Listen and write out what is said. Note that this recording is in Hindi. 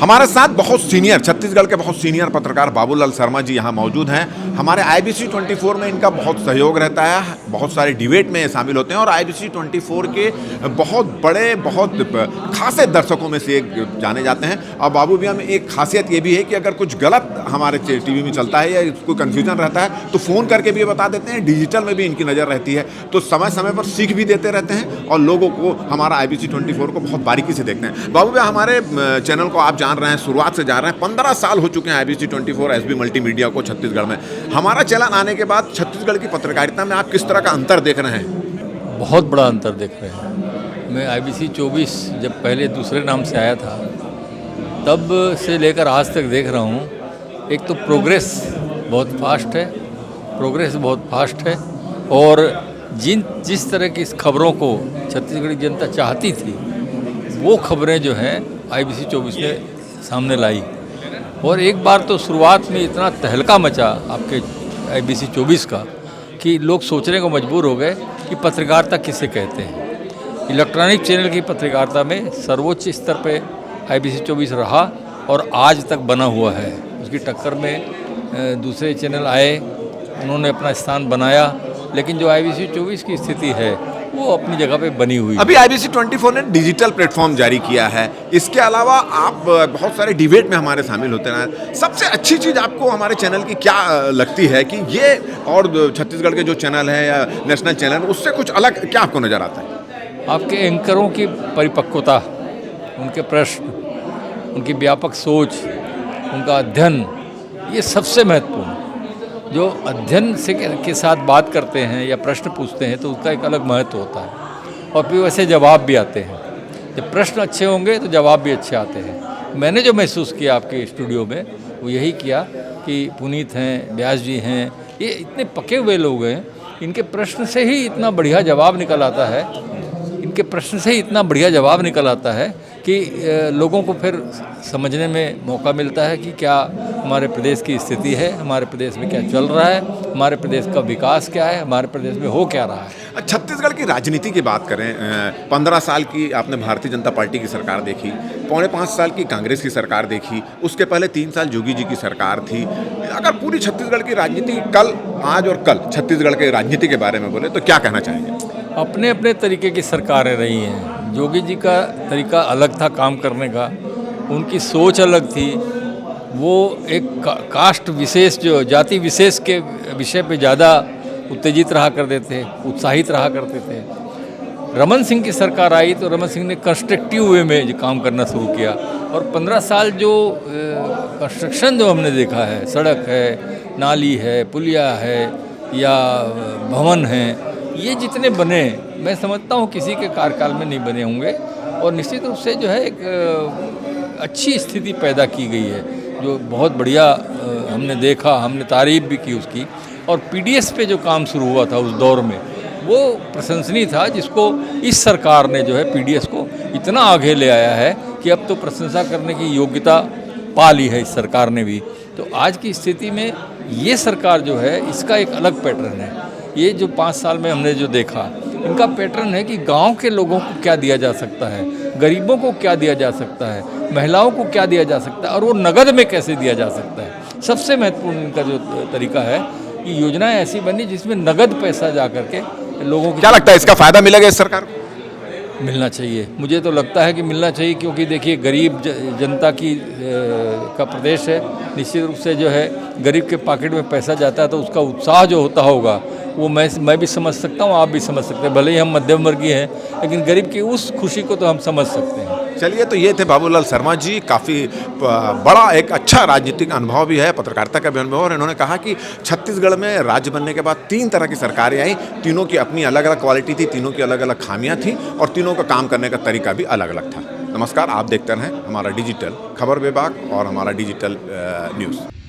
हमारे साथ बहुत सीनियर छत्तीसगढ़ के बहुत सीनियर पत्रकार बाबूलाल शर्मा जी यहाँ मौजूद हैं। हमारे IBC 24 में इनका बहुत सहयोग रहता है, बहुत सारे डिबेट में शामिल होते हैं और IBC 24 के बहुत बड़े बहुत खासे दर्शकों में से एक जाने जाते हैं। और बाबू भैया में एक खासियत ये भी है कि अगर कुछ गलत हमारे टीवी में चलता है या कोई कन्फ्यूजन रहता है तो फ़ोन करके भी बता देते हैं। डिजिटल में भी इनकी नज़र रहती है, तो समय समय पर सीख भी देते रहते हैं और लोगों को हमारा IBC 24 को बहुत बारीकी से देखते हैं। बाबू भैया, हमारे चैनल को आप जान रहे हैं, शुरुआत से जा रहे हैं, 15 साल हो चुके हैं IBC 24 SB मल्टीमीडिया को छत्तीसगढ़ में। हमारा चैनल आने के बाद छत्तीसगढ़ की पत्रकारिता में आप किस तरह का अंतर देख रहे हैं? बहुत बड़ा अंतर देख रहे हैं। मैं IBC 24 जब पहले दूसरे नाम से आया था तब से लेकर आज तक देख रहा हूँ। एक तो प्रोग्रेस बहुत फास्ट है और जिस तरह की इस खबरों को छत्तीसगढ़ी जनता चाहती थी वो खबरें जो हैं IBC 24 ने सामने लाई। और एक बार तो शुरुआत में इतना तहलका मचा आपके IBC 24 का कि लोग सोचने को मजबूर हो गए कि पत्रकारिता किसे कहते हैं। इलेक्ट्रॉनिक चैनल की पत्रकारिता में सर्वोच्च स्तर पे IBC 24 रहा और आज तक बना हुआ है। उसकी टक्कर में दूसरे चैनल आए, उन्होंने अपना स्थान बनाया, लेकिन जो IBC 24 की स्थिति है वो अपनी जगह पे बनी हुई है। अभी IBC 24 ने डिजिटल प्लेटफॉर्म जारी किया है। इसके अलावा आप बहुत सारे डिबेट में हमारे शामिल होते हैं। सबसे अच्छी चीज़ आपको हमारे चैनल की क्या लगती है कि ये और छत्तीसगढ़ के जो चैनल है या नेशनल चैनल उससे कुछ अलग क्या आपको नज़र आता है? आपके एंकरों की परिपक्वता, उनके प्रश्न, उनकी व्यापक सोच, उनका अध्ययन, ये सबसे महत्वपूर्ण। जो अध्ययन से के साथ बात करते हैं या प्रश्न पूछते हैं तो उसका एक अलग महत्व होता है और फिर वैसे जवाब भी आते हैं। जब प्रश्न अच्छे होंगे तो जवाब भी अच्छे आते हैं। मैंने जो महसूस किया आपके स्टूडियो में वो यही किया कि पुनीत हैं, व्यास जी हैं, ये इतने पके हुए लोग हैं, इनके प्रश्न से ही इतना बढ़िया जवाब निकल आता है कि लोगों को फिर समझने में मौका मिलता है कि क्या हमारे प्रदेश की स्थिति है, हमारे प्रदेश में क्या चल रहा है, हमारे प्रदेश का विकास क्या है, हमारे प्रदेश में हो क्या रहा है। छत्तीसगढ़ की राजनीति की बात करें, 15 साल की आपने भारतीय जनता पार्टी की सरकार देखी, 4.5 साल की कांग्रेस की सरकार देखी, उसके पहले 3 साल जोगी जी की सरकार थी। अगर पूरी छत्तीसगढ़ की राजनीति आज और कल छत्तीसगढ़ के राजनीति के बारे में बोले तो क्या कहना चाहेंगे? अपने अपने तरीके की सरकारें रही हैं। जोगी जी का तरीका अलग था काम करने का, उनकी सोच अलग थी। वो एक कास्ट विशेष, जो जाति विशेष के विषय पे ज़्यादा उत्तेजित रहा करते थे, उत्साहित रहा करते थे। रमन सिंह की सरकार आई तो रमन सिंह ने कंस्ट्रक्टिव वे में जो काम करना शुरू किया और 15 साल जो कंस्ट्रक्शन जो हमने देखा है, सड़क है, नाली है, पुलिया है या भवन हैं, ये जितने बने मैं समझता हूँ किसी के कार्यकाल में नहीं बने होंगे और निश्चित रूप से जो है एक अच्छी स्थिति पैदा की गई है जो बहुत बढ़िया हमने देखा, हमने तारीफ भी की उसकी। और PDS पे जो काम शुरू हुआ था उस दौर में वो प्रशंसनीय था, जिसको इस सरकार ने जो है PDS को इतना आगे ले आया है कि अब तो प्रशंसा करने की योग्यता पा ली है इस सरकार ने भी। तो आज की स्थिति में ये सरकार जो है इसका एक अलग पैटर्न है। ये जो 5 साल में हमने जो देखा, इनका पैटर्न है कि गांव के लोगों को क्या दिया जा सकता है, गरीबों को क्या दिया जा सकता है, महिलाओं को क्या दिया जा सकता है और वो नगद में कैसे दिया जा सकता है। सबसे महत्वपूर्ण इनका जो तरीका है कि योजनाएं ऐसी बनी जिसमें नगद पैसा जा करके लोगों को। क्या लगता है इसका फायदा मिलेगा इस सरकार को? मिलना चाहिए, मुझे तो लगता है कि मिलना चाहिए, क्योंकि देखिए गरीब जनता की का प्रदेश है। निश्चित रूप से जो है गरीब के पॉकेट में पैसा जाता है तो उसका उत्साह जो होता होगा वो मैं भी समझ सकता हूँ, आप भी समझ सकते हैं। भले ही हम मध्यम वर्गीय हैं लेकिन गरीब की उस खुशी को तो हम समझ सकते हैं। चलिए, तो ये थे बाबूलाल शर्मा जी। काफ़ी बड़ा एक अच्छा राजनीतिक अनुभव भी है, पत्रकारिता का भी अनुभव। और इन्होंने कहा कि छत्तीसगढ़ में राज्य बनने के बाद 3 तरह की सरकारें आई, तीनों की अपनी अलग अलग क्वालिटी थी, तीनों की अलग अलग खामियां थी और तीनों का काम करने का तरीका भी अलग अलग था। नमस्कार, आप देखते रहें हमारा डिजिटल खबर विभाग और हमारा डिजिटल न्यूज़।